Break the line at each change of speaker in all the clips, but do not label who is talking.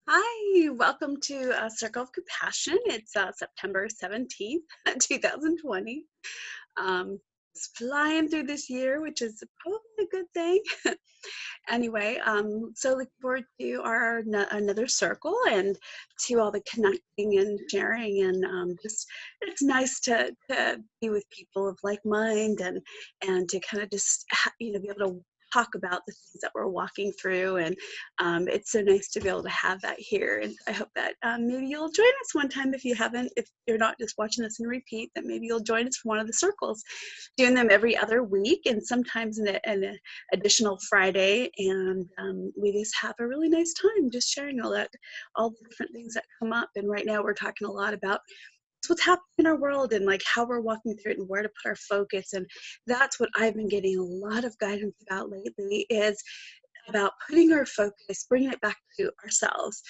Hi, welcome to Circle of Compassion. It's September 17th, 2020. It's flying through this year, which is probably a good thing. Anyway, so look forward to our another circle and to all the connecting and sharing and just it's nice to be with people of like mind and to kind of just be able to talk about the things that we're walking through and it's so nice to be able to have that here and I hope that maybe you'll join us one time if you haven't, if you're not just watching this and repeat, that maybe you'll join us for one of the circles, doing them every other week and sometimes in additional Friday, and we just have a really nice time just sharing all the different things that come up. And right now we're talking a lot about what's happening in our world and like how we're walking through it and where to put our focus. And that's what I've been getting a lot of guidance about lately is about putting our focus, bringing it back to ourselves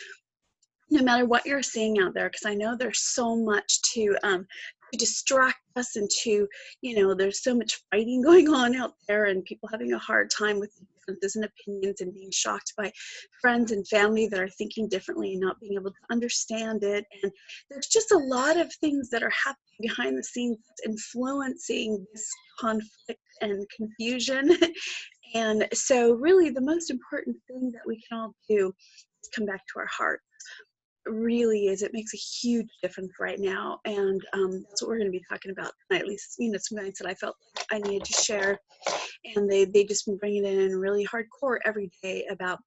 no matter what you're seeing out there, because I know there's so much to distract us and to, there's so much fighting going on out there and people having a hard time with differences and opinions and being shocked by friends and family that are thinking differently and not being able to understand it. And there's just a lot of things that are happening behind the scenes that's influencing this conflict and confusion. And so really the most important thing that we can all do is come back to our heart really is. It makes a huge difference right now, and that's what we're going to be talking about tonight, at least some things that I felt like I needed to share, and they just been bringing it in really hardcore every day about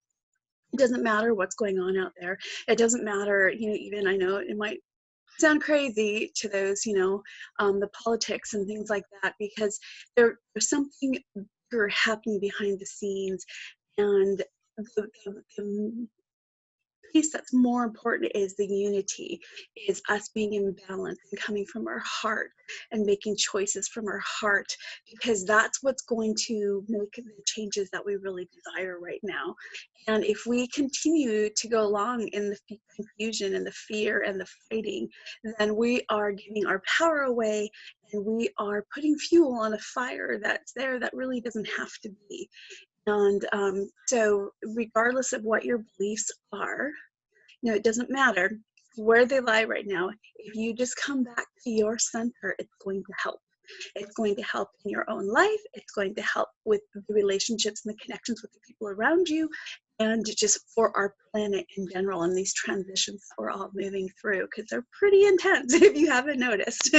it doesn't matter what's going on out there. It doesn't matter, even I know it might sound crazy to those, the politics and things like that, because there's something bigger happening behind the scenes, and the piece that's more important is the unity, is us being in balance and coming from our heart and making choices from our heart, because that's what's going to make the changes that we really desire right now. And if we continue to go along in the confusion and the fear and the fighting, then we are giving our power away and we are putting fuel on a fire that's there that really doesn't have to be. And so regardless of what your beliefs are, it doesn't matter where they lie right now. If you just come back to your center, it's going to help. It's going to help in your own life. It's going to help with the relationships and the connections with the people around you, and just for our planet in general and these transitions that we're all moving through, because they're pretty intense if you haven't noticed.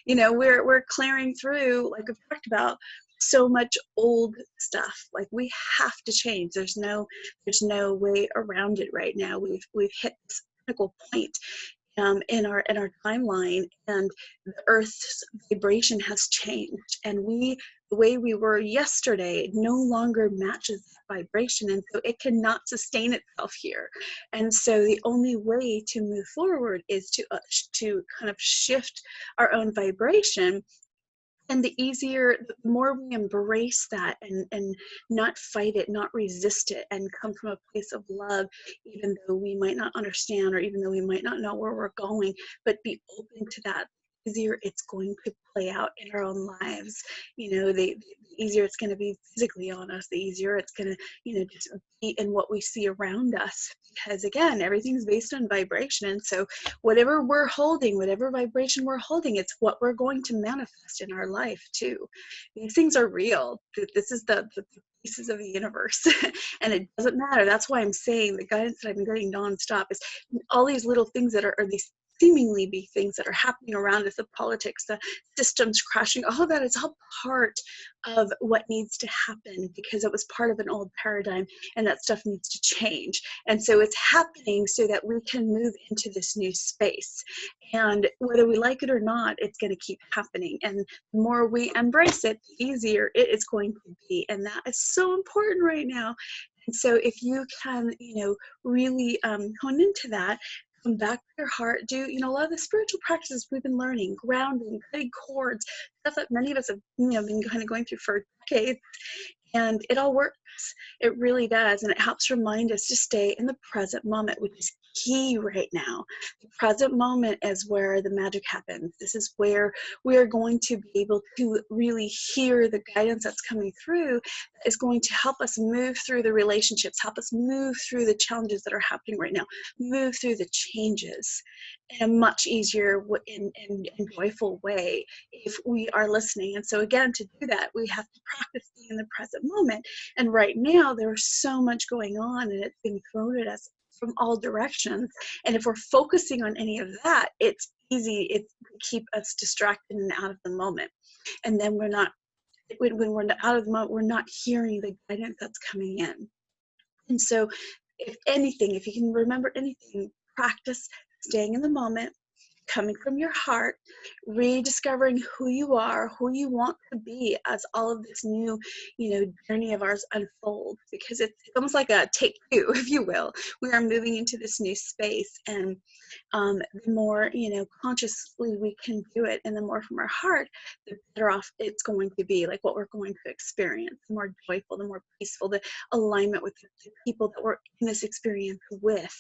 We're clearing through, like I've talked about, so much old stuff. Like we have to change. There's no way around it right now. We've hit this critical point in our timeline, and the Earth's vibration has changed, and the way we were yesterday no longer matches that vibration, and so it cannot sustain itself here. And so the only way to move forward is to kind of shift our own vibration. And the more we embrace that and not fight it, not resist it, and come from a place of love, even though we might not understand or even though we might not know where we're going, but be open to that, the easier it's going to play out in our own lives. The easier it's going to be physically on us, the easier it's going to, just be in what we see around us. Because again, everything's based on vibration. And so whatever we're holding, whatever vibration we're holding, it's what we're going to manifest in our life too. These things are real. This is the pieces of the universe. And it doesn't matter. That's why I'm saying the guidance that I've been getting nonstop is all these little things that are these seemingly be things that are happening around us, the politics, the systems crashing, all of that is all part of what needs to happen, because it was part of an old paradigm and that stuff needs to change. And so it's happening so that we can move into this new space. And whether we like it or not, it's going to keep happening. And the more we embrace it, the easier it is going to be. And that is so important right now. And so if you can, really hone into that, come back to your heart, do, a lot of the spiritual practices we've been learning, grounding, cutting cords, stuff that many of us have, been kind of going through for decades, and it all works. helps. It really does. And it helps remind us to stay in the present moment, which is key right now. The present moment is where the magic happens. This is where we are going to be able to really hear the guidance that's coming through, that is going to help us move through the relationships, help us move through the challenges that are happening right now, move through the changes in a much easier and joyful way if we are listening. And so again, to do that, we have to practice being in the present moment. And right now, there's so much going on, and it's being thrown at us from all directions. And if we're focusing on any of that, it's easy to keep us distracted and out of the moment. And then when we're out of the moment, we're not hearing the guidance that's coming in. And so if anything, if you can remember anything, practice staying in the moment, coming from your heart, rediscovering who you are, who you want to be as all of this new, journey of ours unfolds, because it's almost like a take two, if you will. We are moving into this new space, and the more, consciously we can do it, and the more from our heart, the better off it's going to be, like what we're going to experience, the more joyful, the more peaceful, the alignment with the people that we're in this experience with.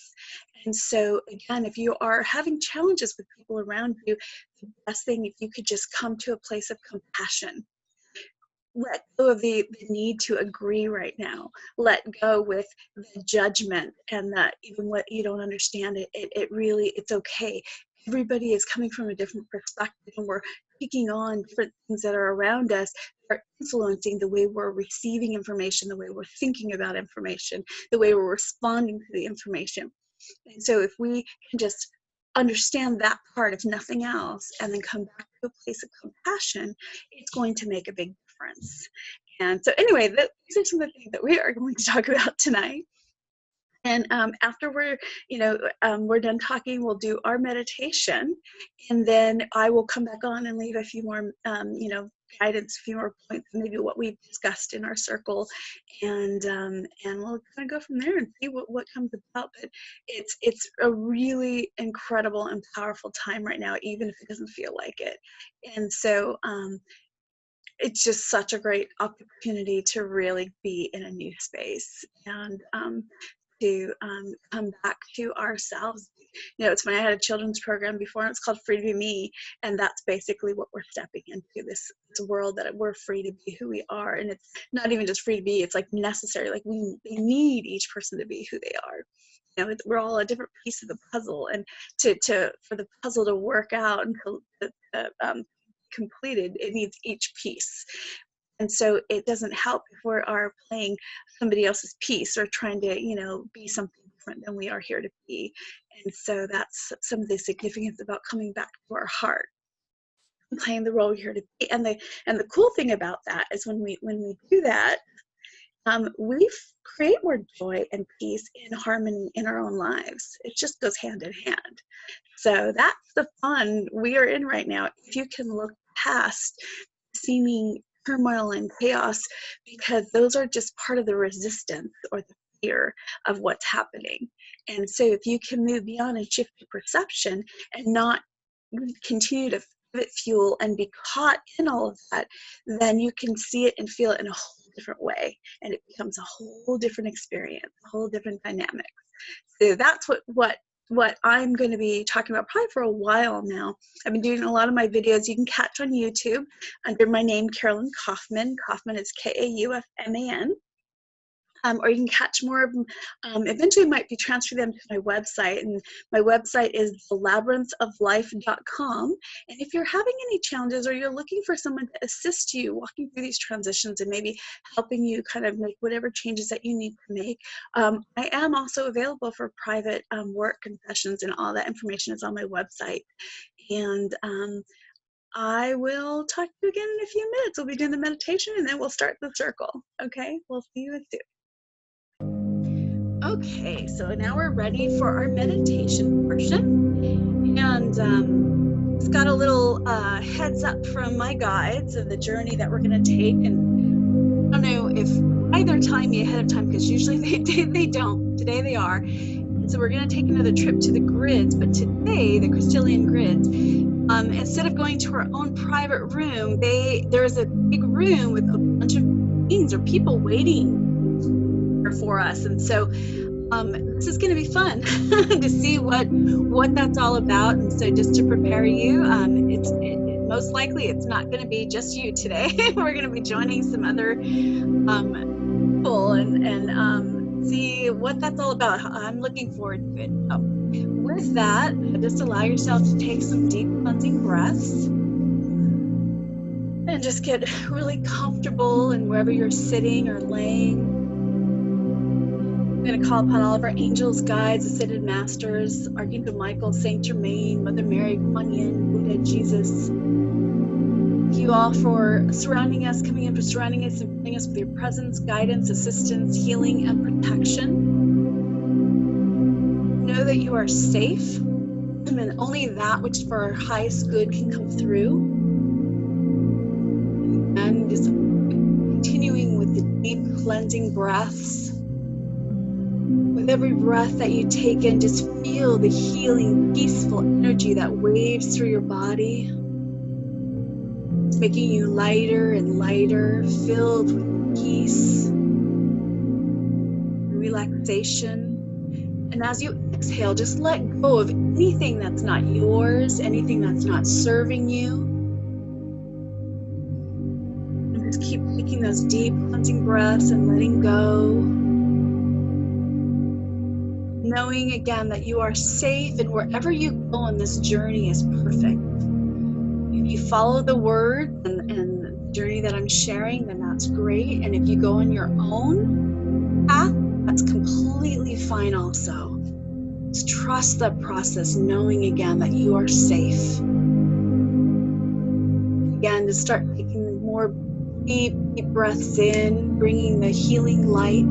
And so again, if you are having challenges with people around you, the best thing, if you could just come to a place of compassion. Let go of the need to agree right now. Let go with the judgment and that even what you don't understand, it really, it's okay. Everybody is coming from a different perspective, and we're taking on different things that are around us that are influencing the way we're receiving information, the way we're thinking about information, the way we're responding to the information. And so if we can just understand that part, if nothing else, and then come back to a place of compassion, it's going to make a big difference. And so anyway, these are some of the things that we are going to talk about tonight. And after we're done talking, we'll do our meditation, and then I will come back on and leave a few more, guidance, a few more points, maybe what we've discussed in our circle, and we'll kind of go from there and see what comes about. But it's a really incredible and powerful time right now, even if it doesn't feel like it. And so it's just such a great opportunity to really be in a new space, and to come back to ourselves. It's when I had a children's program before, and it's called Free to Be Me, and that's basically what we're stepping into, this world that we're free to be who we are. And it's not even just free to be, it's like necessary, like they need each person to be who they are. We're all a different piece of the puzzle, and for the puzzle to work out until completed, it needs each piece. And so it doesn't help if we are playing somebody else's piece or trying to, be something different than we are here to be. And so that's some of the significance about coming back to our heart and playing the role here to be. And the cool thing about that is when we do that, we create more joy and peace and harmony in our own lives. It just goes hand in hand. So that's the fun we are in right now. If you can look past seeming turmoil and chaos, because those are just part of the resistance or the fear of what's happening. And so if you can move beyond and shift your perception and not continue to fuel and be caught in all of that, then you can see it and feel it in a whole different way, and it becomes a whole different experience, a whole different dynamic. So that's what I'm going to be talking about probably for a while now. I've been doing a lot of my videos you can catch on YouTube under my name, Carolyn Kaufman. Kaufman is Kaufman. Or you can catch more of them. Eventually might be transfer them to my website, and my website is thelabyrinthoflife.com. And if you're having any challenges, or you're looking for someone to assist you walking through these transitions and maybe helping you kind of make whatever changes that you need to make, I am also available for private work and sessions, and all that information is on my website. And I will talk to you again in a few minutes. We'll be doing the meditation, and then we'll start the circle. Okay, we'll see you soon. Okay, so now we're ready for our meditation portion, and it's got a little heads up from my guides of the journey that we're going to take. And I don't know if why they're telling me ahead of time, because usually they don't. Today they are. And so we're going to take another trip to the grids, but today, the crystalline grids, instead of going to our own private room, there's a big room with a bunch of beings or people waiting for us. And so this is going to be fun to see what that's all about. And so just to prepare you, most likely it's not going to be just you today. We're going to be joining some other people and see what that's all about. I'm looking forward to it. So with that, just allow yourself to take some deep cleansing breaths and just get really comfortable and wherever you're sitting or laying. I'm going to call upon all of our angels, guides, ascended masters, Archangel Michael, Saint Germain, Mother Mary, Kuan Yin, Buddha, Jesus. Thank you all for surrounding us, coming in for surrounding us and filling us with your presence, guidance, assistance, healing, and protection. Know that you are safe, and only that which is for our highest good can come through. And just continuing with the deep cleansing breaths. With every breath that you take in, just feel the healing, peaceful energy that waves through your body. It's making you lighter and lighter, filled with peace and relaxation. And as you exhale, just let go of anything that's not yours, anything that's not serving you. And just keep taking those deep cleansing breaths and letting go. Knowing again that you are safe and wherever you go on this journey is perfect. If you follow the words and the journey that I'm sharing, then that's great. And if you go on your own path, that's completely fine also. Just trust that process, knowing again that you are safe. Again, to start taking more deep breaths in, bringing the healing light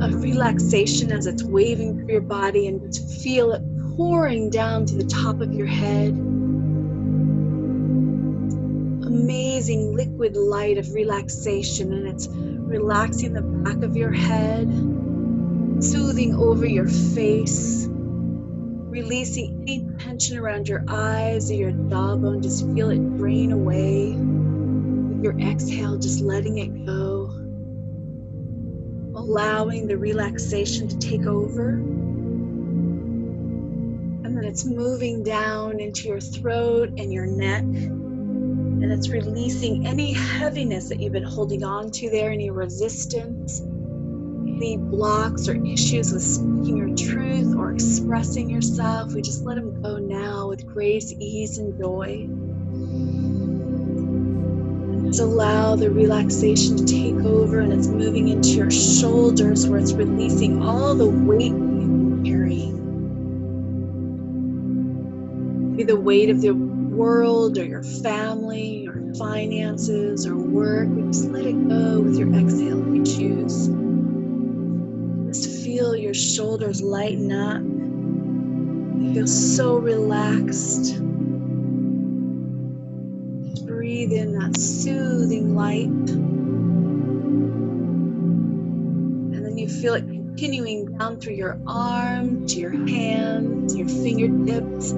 of relaxation as it's waving through your body, and just feel it pouring down to the top of your head. Amazing liquid light of relaxation, and it's relaxing the back of your head, soothing over your face, releasing any tension around your eyes or your jawbone. Just feel it drain away with your exhale, just letting it go. Allowing the relaxation to take over. And then it's moving down into your throat and your neck. And it's releasing any heaviness that you've been holding on to there, any resistance, any blocks or issues with speaking your truth or expressing yourself. We just let them go now with grace, ease, and joy. Just allow the relaxation to take over, and it's moving into your shoulders where it's releasing all the weight you've been carrying. Maybe the weight of the world or your family or finances or work. We just let it go with your exhale if you choose. Just feel your shoulders lighten up. You feel so relaxed. Breathe in that soothing light, and then you feel it continuing down through your arms, to your hands, your fingertips,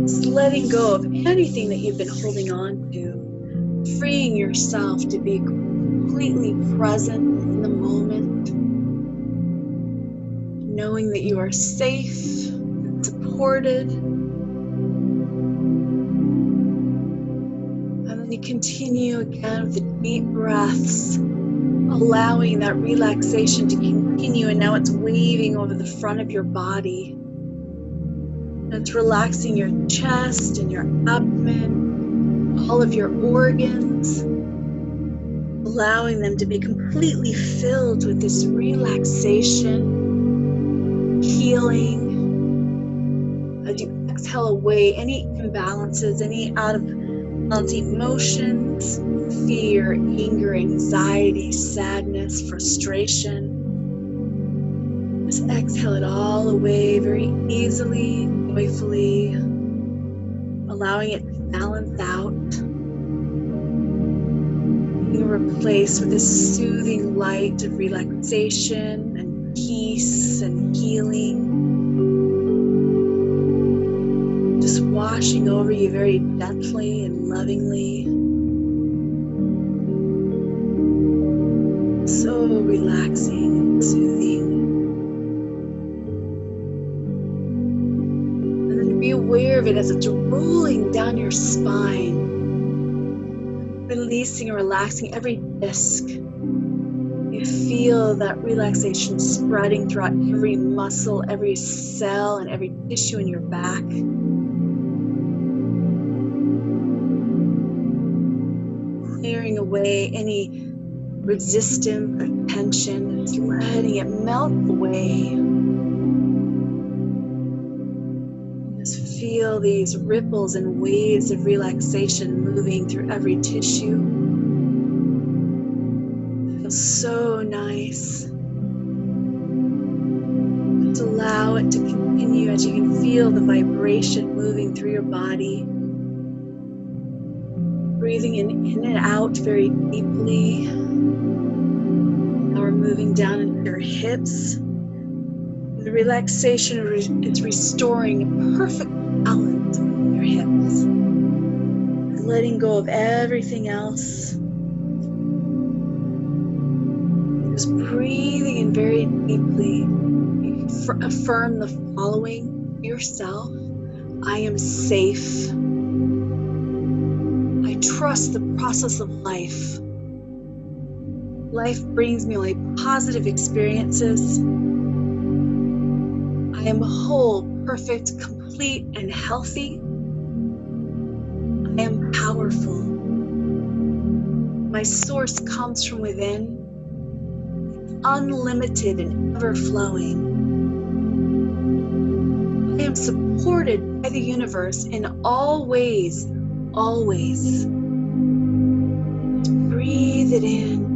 just letting go of anything that you've been holding on to, freeing yourself to be completely present in the moment, knowing that you are safe and supported. You continue again with the deep breaths, allowing that relaxation to continue, and now it's waving over the front of your body. And it's relaxing your chest and your abdomen, all of your organs, allowing them to be completely filled with this relaxation, healing. As you exhale away any imbalances, any out of emotions, fear, anger, anxiety, sadness, frustration. Just exhale it all away very easily, joyfully, allowing it to balance out. Being replaced with this soothing light of relaxation and peace and healing. Just washing over you very gently and lovingly. So relaxed. it as it's rolling down your spine, releasing and relaxing every disc. You feel that relaxation spreading throughout every muscle, every cell, and every tissue in your back. Clearing away any resistance or tension, just letting it melt away. Just feel these ripples and waves of relaxation moving through every tissue. It feels so nice. Just allow it to continue as you can feel the vibration moving through your body. Breathing in and out very deeply. Now we're moving down into your hips. The relaxation is restoring a perfect balance in your hips. Letting go of everything else. Just breathing in very deeply. Affirm the following to yourself. I am safe. I trust the process of life. Life brings me only positive experiences. I am whole, perfect, complete, and healthy. I am powerful. My source comes from within, unlimited and ever-flowing. I am supported by the universe in all ways, always. Breathe it in.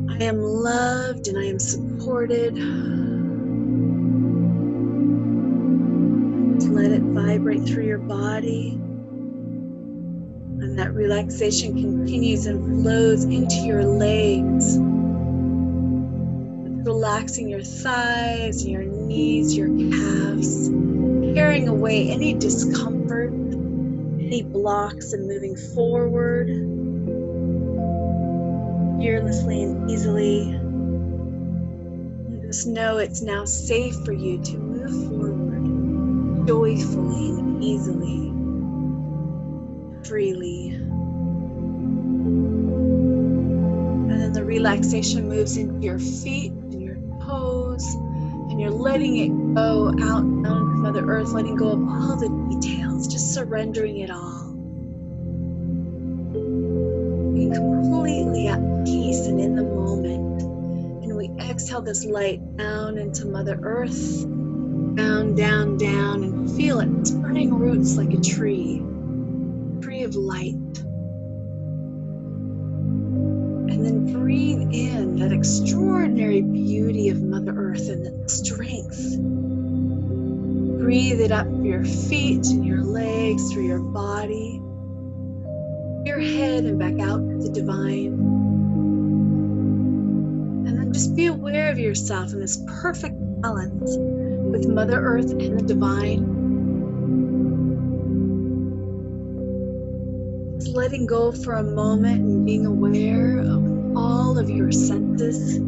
I am loved and I am supported. Just let it vibrate through your body. And that relaxation continues and flows into your legs. Relaxing your thighs, your knees, your calves. Carrying away any discomfort, any blocks, and moving forward. Fearlessly and easily. And just know it's now safe for you to move forward joyfully and easily, freely. And then the relaxation moves into your feet and your toes, and you're letting it go out down to Mother Earth, letting go of all the details, just surrendering it all. Being completely at peace and in the moment. And we exhale this light down into Mother Earth, down, down, down, and feel it spreading roots like a tree of light. And then breathe in that extraordinary beauty of Mother Earth and that strength. Breathe it up through your feet and your legs, through your body, your head and back out to the divine. And then just be aware of yourself in this perfect balance with Mother Earth and the divine. Just letting go for a moment and being aware of all of your senses. You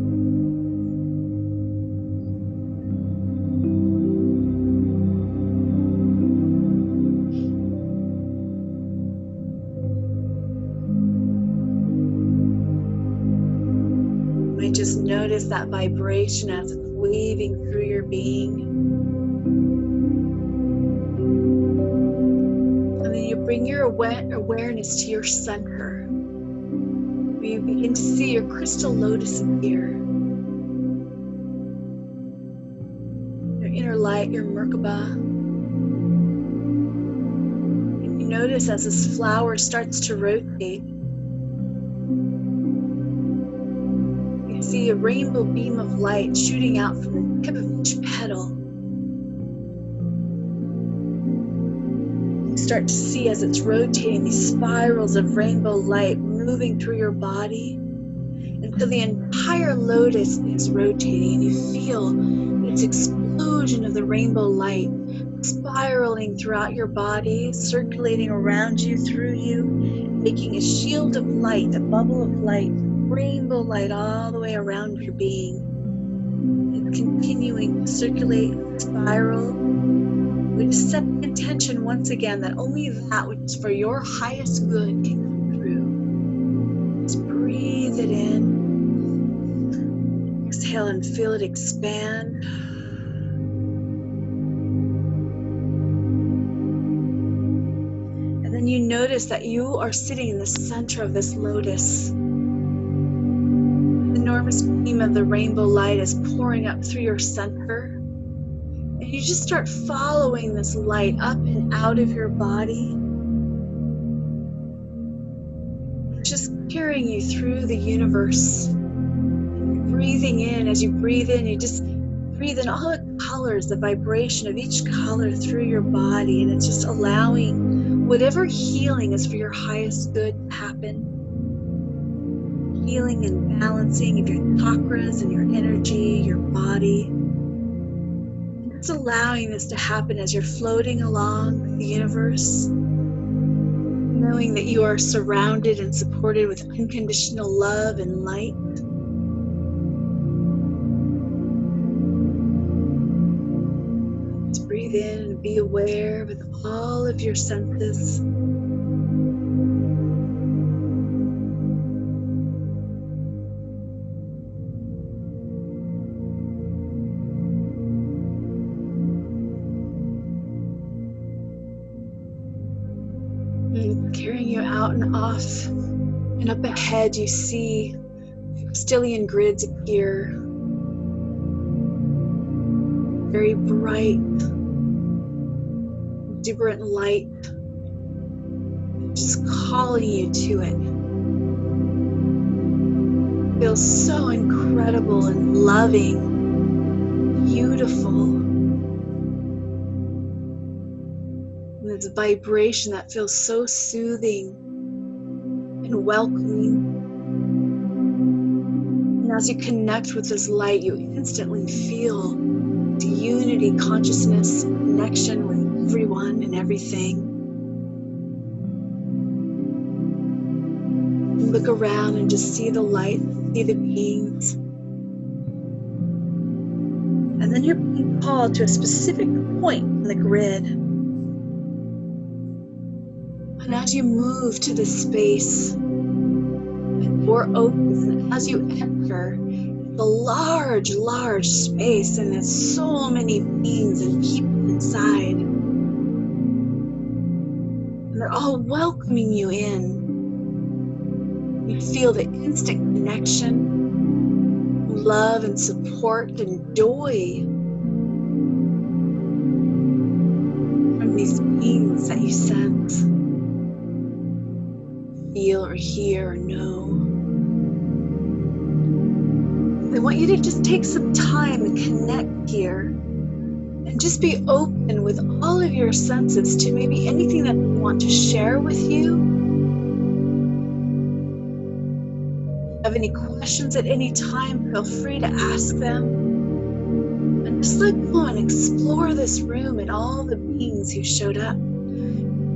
might just notice that vibration as it's waving through your being. Bring your awareness to your center, where you begin to see your crystal lotus appear. Your inner light, your Merkaba. And you notice as this flower starts to rotate, you see a rainbow beam of light shooting out from the tip of each petal. Start to see as it's rotating these spirals of rainbow light moving through your body until the entire lotus is rotating, and you feel this explosion of the rainbow light spiraling throughout your body, circulating around you, through you, making a shield of light, a bubble of light, rainbow light all the way around your being. It's continuing to circulate and spiral. We just set the intention once again that only that which is for your highest good can come through. Just breathe it in. Exhale and feel it expand. And then you notice that you are sitting in the center of this lotus. The enormous beam of the rainbow light is pouring up through your center. And you just start following this light up and out of your body. Just carrying you through the universe. Breathing in, as you breathe in, you just breathe in all the colors, the vibration of each color through your body. And it's just allowing whatever healing is for your highest good to happen. Healing and balancing of your chakras and your energy, your body. It's allowing this to happen as you're floating along the universe, knowing that you are surrounded and supported with unconditional love and light. Just breathe in and be aware with all of your senses. Carrying you out and off, and up ahead you see stellium grids appear, very bright, exuberant light, just calling you to it. It feels so incredible and loving, beautiful. And it's a vibration that feels so soothing and welcoming. And as you connect with this light, you instantly feel the unity, consciousness, connection with everyone and everything. You look around and just see the light, see the beings. And then you're being called to a specific point in the grid. And as you move to this space, the door opens, and as you enter, it's a large, large space, and there's so many beings and people inside. And they're all welcoming you in. You feel the instant connection, love and support and joy from these beings that you sense, feel or hear or know. I want you to just take some time and connect here and just be open with all of your senses to maybe anything that they want to share with you. If you have any questions at any time, feel free to ask them. And just let go and explore this room and all the beings who showed up.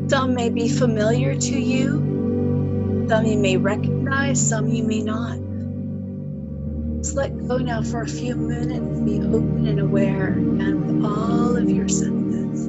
Some may be familiar to you. Some you may recognize, some you may not. Just let go now for a few minutes. Be open and aware and with all of your senses.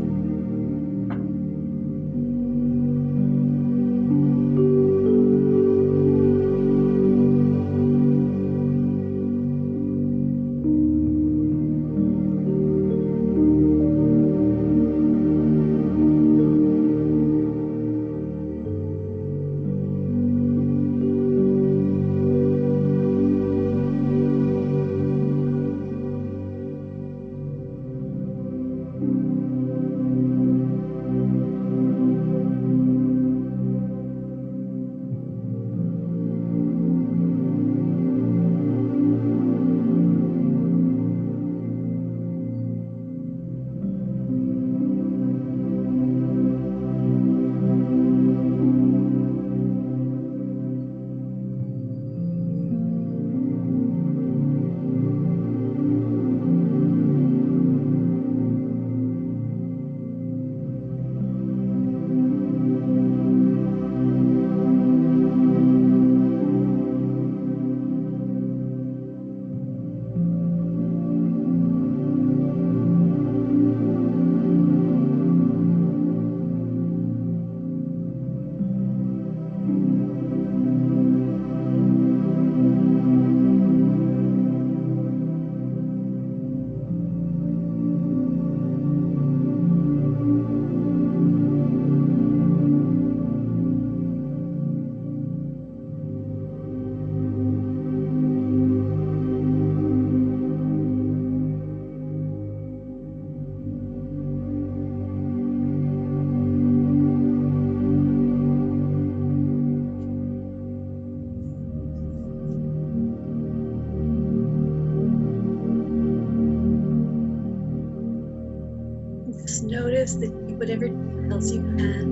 Just notice whatever details you can.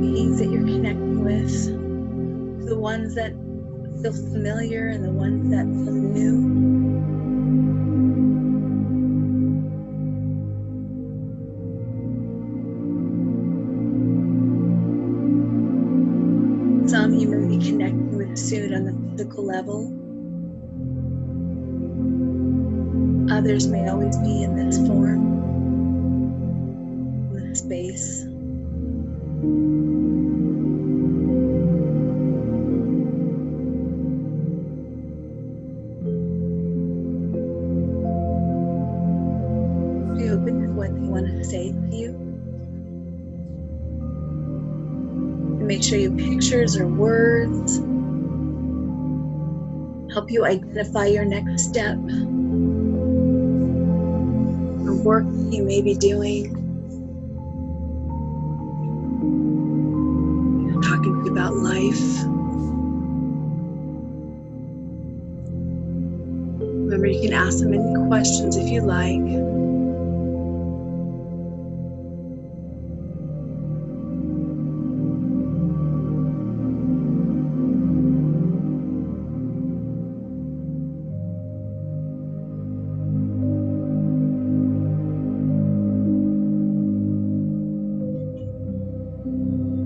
Beings that you're connecting with, the ones that feel familiar and the ones that feel new. Some you may be connecting with soon on the physical level. Others may always be in this form, in this space. Be open to what they want to say to you. And make sure your pictures or words help you identify your next step or work that you may be doing. Talking to you about life. Remember, you can ask them any questions if you like.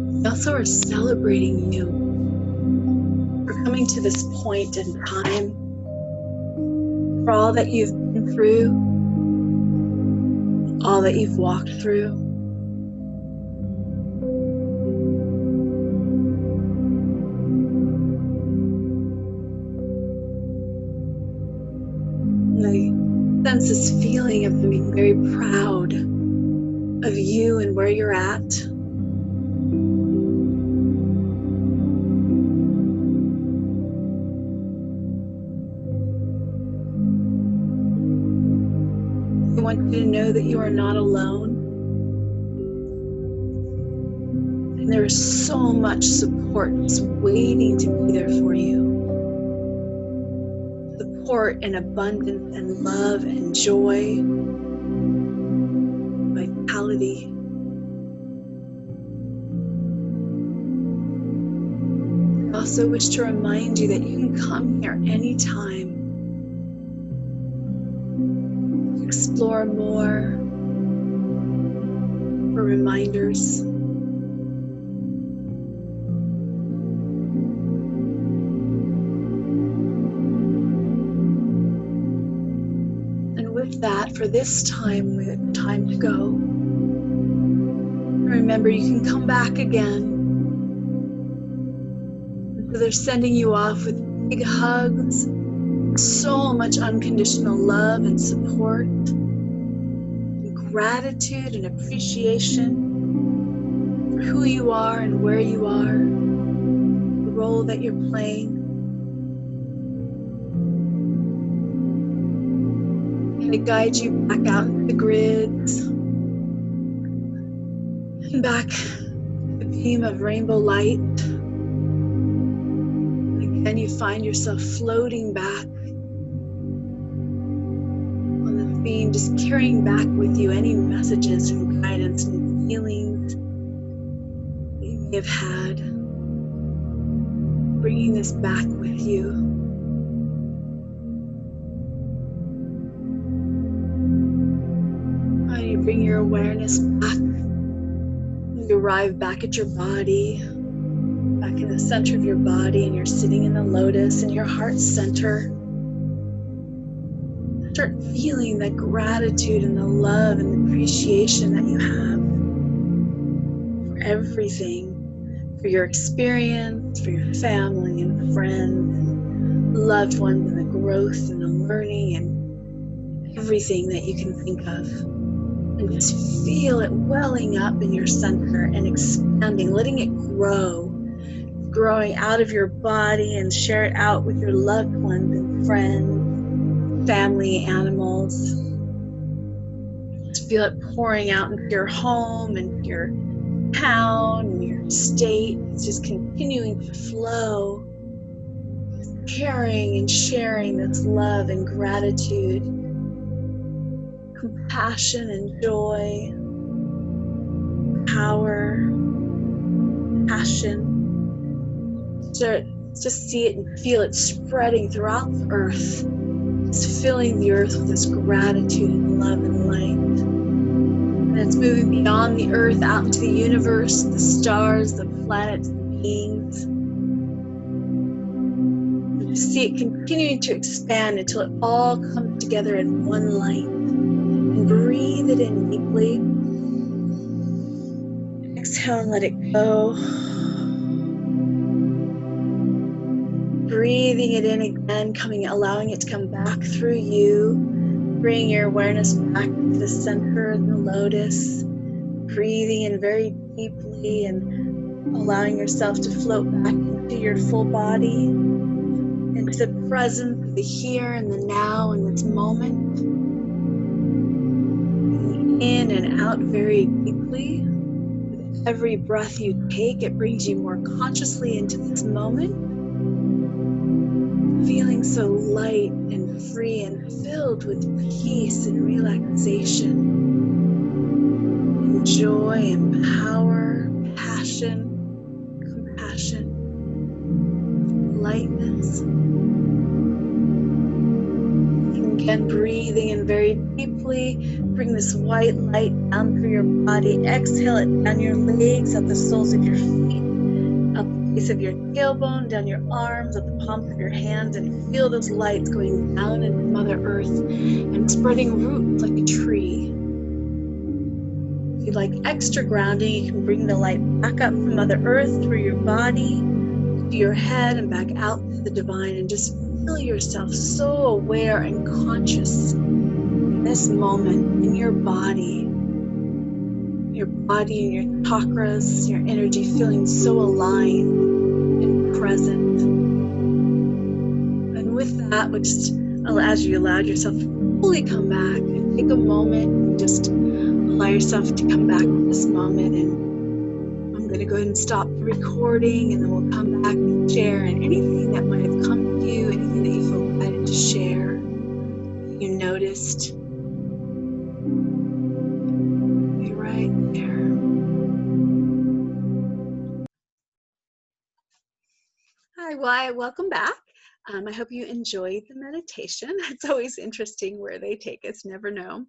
We also are celebrating you for coming to this point in time, for all that you've been through, all that you've walked through. And I sense this feeling of them being very proud of you and where you're at. I want you to know that you are not alone. And there is so much support just waiting to be there for you. Support and abundance and love and joy, vitality. I also wish to remind you that you can come here anytime. Explore more for reminders. And with that, for this time, we have time to go. Remember, you can come back again. And so they're sending you off with big hugs, so much unconditional love and support, and gratitude and appreciation for who you are and where you are, the role that you're playing. And they guide you back out into the grids and back to the beam of rainbow light. And again, you find yourself floating back on the beam, just carrying back with you any messages and guidance and feelings that you may have had, bringing this back with you. And you bring your awareness back. You arrive back at your body, back in the center of your body, and you're sitting in the lotus in your heart center. Start feeling that gratitude and the love and the appreciation that you have for everything, for your experience, for your family and friends and loved ones, and the growth and the learning and everything that you can think of. And just feel it welling up in your center and expanding, letting it grow, growing out of your body, and share it out with your loved ones and friends, family, animals. Just feel it pouring out into your home and your town and your state. It's just continuing to flow, caring and sharing this love and gratitude compassion and joy, power, passion. So just see it and feel it spreading throughout the earth, just filling the earth with this gratitude and love and light. And it's moving beyond the earth out into the universe, the stars, the planets, the beings. And just see it continuing to expand until it all comes together in one light. And breathe it in deeply. Exhale and let it go. Breathing it in again, allowing it to come back through you. Bring your awareness back to the center of the lotus. Breathing in very deeply and allowing yourself to float back into your full body, into the presence of the here and the now in this moment. Breathing in and out very deeply. With every breath you take, it brings you more consciously into this moment. Feeling so light and free and filled with peace and relaxation, and joy and power, passion, compassion, lightness. And again, breathing in very deeply. Bring this white light down through your body. Exhale it down your legs, up the soles of your feet, up the base of your tailbone, down your arms, up the palms of your hands, and feel those lights going down into Mother Earth and spreading roots like a tree. If you'd like extra grounding, you can bring the light back up from Mother Earth through your body, to your head, and back out to the divine, and just feel yourself so aware and conscious in this moment, in your body and your chakras, your energy feeling so aligned and present. And with that, as you allowed yourself to fully come back, and take a moment and just allow yourself to come back to this moment. And I'm going to go ahead and stop the recording, and then we'll come back and share, and anything that might have come to you, anything that you feel guided to share, you noticed. Be right there. Hi, welcome back. I hope you enjoyed the meditation. It's always interesting where they take us, never know.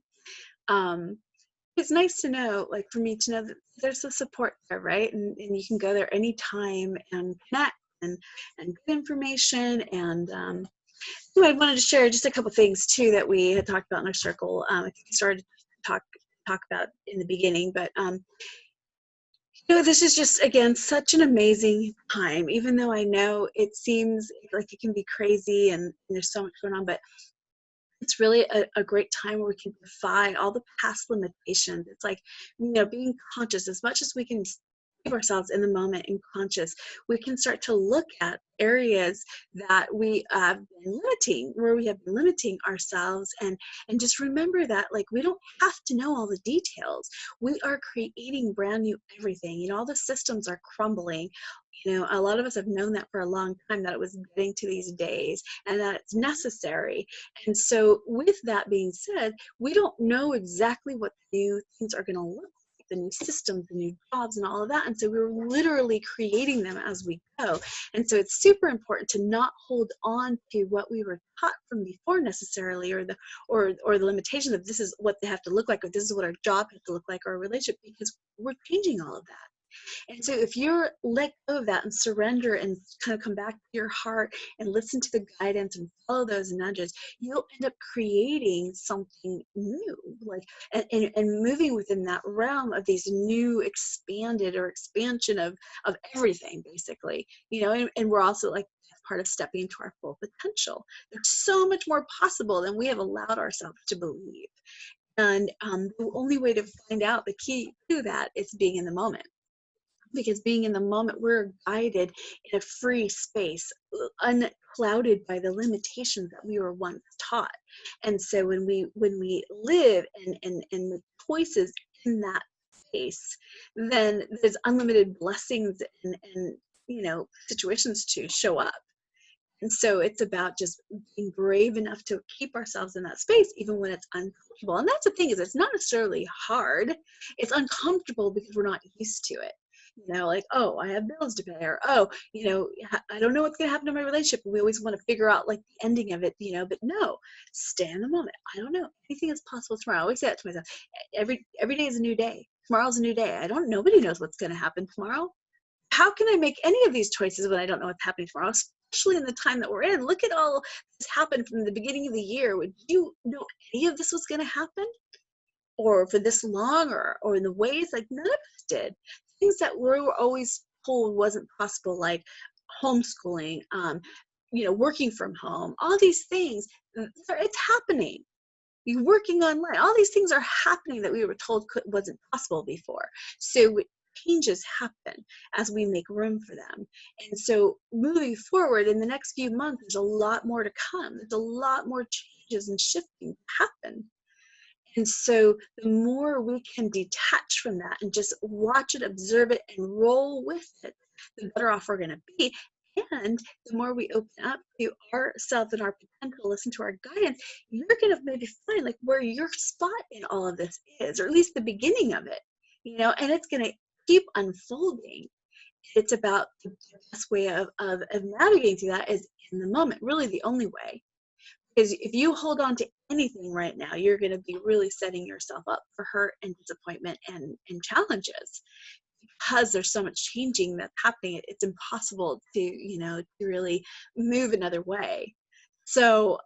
It's nice to know, like for me to know that there's a support there, right? And you can go there anytime and connect and get information. And so I wanted to share just a couple things too that we had talked about in our circle. I think we started to talk about in the beginning, but this is just, again, such an amazing time, even though I know it seems like it can be crazy and there's so much going on, but it's really a great time where we can defy all the past limitations. It's like, being conscious, as much as we can keep ourselves in the moment and conscious, we can start to look at areas that we have been limiting ourselves, and just remember that, like, we don't have to know all the details. We are creating brand new everything. All the systems are crumbling. A lot of us have known that for a long time, that it was getting to these days and that it's necessary. And so with that being said, we don't know exactly what new things are going to look like, the new systems, the new jobs, and all of that. And so we're literally creating them as we go. And so it's super important to not hold on to what we were taught from before necessarily, or the limitations of this is what they have to look like, or this is what our job has to look like, or a relationship, because we're changing all of that. And so if you're let go of that and surrender and kind of come back to your heart and listen to the guidance and follow those nudges, you'll end up creating something new, like, and moving within that realm of these new expanded or expansion of everything, basically, and we're also, like, part of stepping into our full potential. There's so much more possible than we have allowed ourselves to believe. And the only way to find out, the key to that, is being in the moment. Because being in the moment, we're guided in a free space, unclouded by the limitations that we were once taught. And so when we live and the choices in that space, then there's unlimited blessings and situations to show up. And so it's about just being brave enough to keep ourselves in that space, even when it's uncomfortable. And that's the thing, is it's not necessarily hard. It's uncomfortable because we're not used to it. Like, oh, I have bills to pay, or, oh, I don't know what's going to happen in my relationship. We always want to figure out like the ending of it, but no, stay in the moment. I don't know. Anything is possible tomorrow. I always say that to myself. Every day is a new day. Tomorrow's a new day. Nobody knows what's going to happen tomorrow. How can I make any of these choices when I don't know what's happening tomorrow, especially in the time that we're in? Look at all this happened from the beginning of the year. Would you know any of this was going to happen, or for this long, or in the ways? Like, none of us did. Things that we were always told wasn't possible, like homeschooling, working from home, all these things, it's happening. You're working online. All these things are happening that we were told wasn't possible before. So changes happen as we make room for them. And so moving forward in the next few months, there's a lot more to come. There's a lot more changes and shifting to happen. And so the more we can detach from that and just watch it, observe it, and roll with it, the better off we're going to be. And the more we open up to ourselves and our potential, listen to our guidance, you're going to maybe find like where your spot in all of this is, or at least the beginning of it, and it's going to keep unfolding. It's about the best way of navigating through that is in the moment, really the only way. Because if you hold on to anything right now, you're going to be really setting yourself up for hurt and disappointment and challenges. Because there's so much changing that's happening, it's impossible to really move another way. So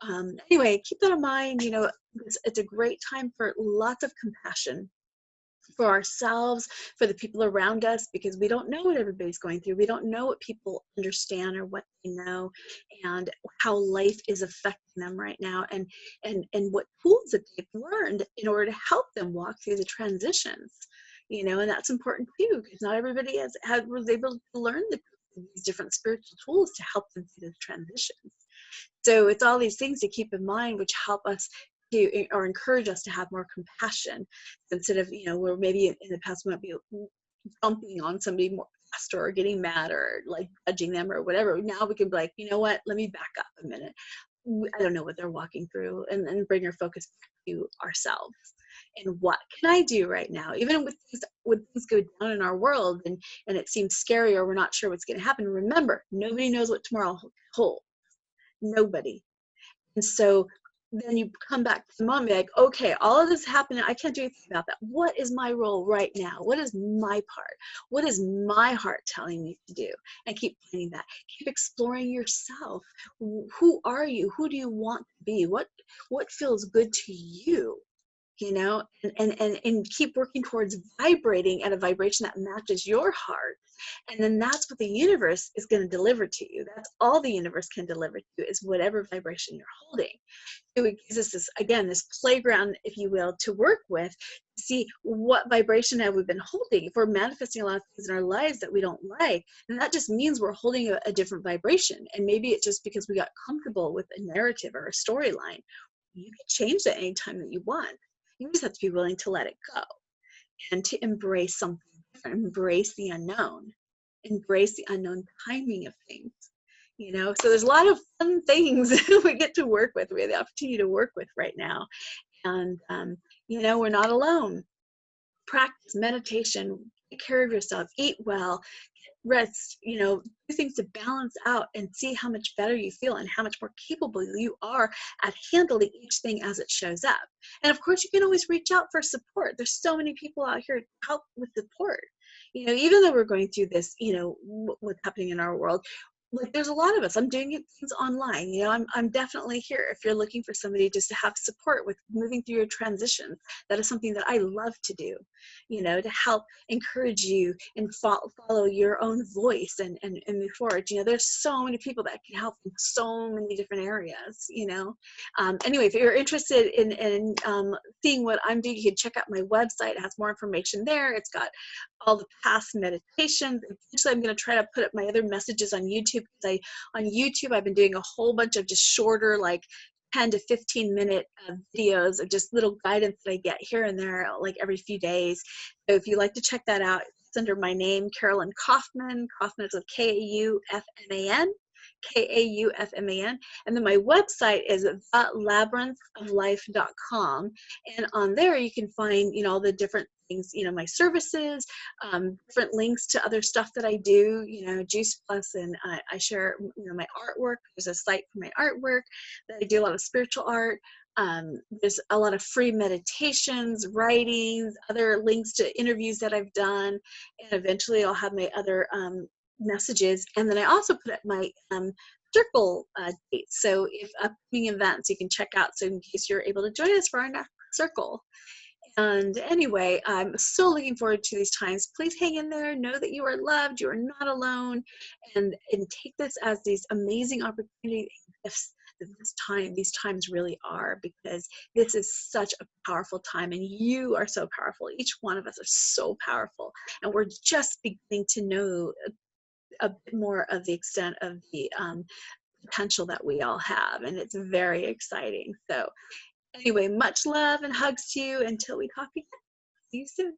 anyway, keep that in mind. It's a great time for lots of compassion for ourselves, for the people around us, because we don't know what everybody's going through. We don't know what people understand or what they know, and how life is affecting them right now, and what tools that they've learned in order to help them walk through the transitions. And that's important too, because not everybody was able to learn these different spiritual tools to help them through the transitions. So it's all these things to keep in mind, which help us to, or encourage us to have more compassion, instead of, where maybe in the past we might be jumping on somebody more faster, or getting mad, or like judging them or whatever. Now we can be like, you know what, let me back up a minute. I don't know what they're walking through, and bring our focus back to ourselves. And what can I do right now? Even when things go down in our world and it seems scary, or we're not sure what's going to happen, remember, nobody knows what tomorrow holds. Nobody. And so then you come back to the moment, be like, okay, all of this happening, I can't do anything about that. What is my role right now? What is my part? What is my heart telling me to do? And keep finding that. Keep exploring yourself. Who are you? Who do you want to be? What feels good to you? And keep working towards vibrating at a vibration that matches your heart. And then that's what the universe is going to deliver to you. That's all the universe can deliver to you, is whatever vibration you're holding. So it gives us this playground, if you will, to work with, to see what vibration have we been holding. If we're manifesting a lot of things in our lives that we don't like, and that just means we're holding a different vibration. And maybe it's just because we got comfortable with a narrative or a storyline. You can change that anytime that you want. You just have to be willing to let it go, and to embrace something different, embrace the unknown, embrace the unknown timing of things. So there's a lot of fun things we get to work with. We have the opportunity to work with right now. And, we're not alone. Practice meditation, take care of yourself, eat well, rest, do things to balance out, and see how much better you feel and how much more capable you are at handling each thing as it shows up. And of course, you can always reach out for support. There's so many people out here to help with support. Even though we're going through this, what's happening in our world, like, there's a lot of us. I'm doing things online. I'm definitely here if you're looking for somebody just to have support with moving through your transition. That is something that I love to do, to help encourage you and follow your own voice and move forward. There's so many people that can help in so many different areas, Anyway, if you're interested in seeing what I'm doing, you can check out my website. It has more information there. It's got all the past meditations. Eventually, I'm going to try to put up my other messages on YouTube, because on YouTube, I've been doing a whole bunch of just shorter, like 10 to 15 minute videos of just little guidance that I get here and there, like every few days. So if you'd like to check that out, it's under my name, Carolyn Kaufman. Kaufman is with Kaufman. Kaufman. And then my website is thelabyrinthoflife.com. And on there you can find, all the different things, my services, different links to other stuff that I do, Juice Plus, and I share, my artwork. There's a site for my artwork that I do a lot of spiritual art. There's a lot of free meditations, writings, other links to interviews that I've done, and eventually I'll have my other messages. And then I also put up my circle dates. So if upcoming events you can check out, so in case you're able to join us for our next circle. And anyway, I'm so looking forward to these times. Please hang in there. Know that you are loved. You are not alone. And take this as these amazing opportunities that these times really are, because this is such a powerful time, and you are so powerful. Each one of us are so powerful. And we're just beginning to know a bit more of the extent of the potential that we all have. And it's very exciting. So anyway, much love and hugs to you until we talk again. See you soon.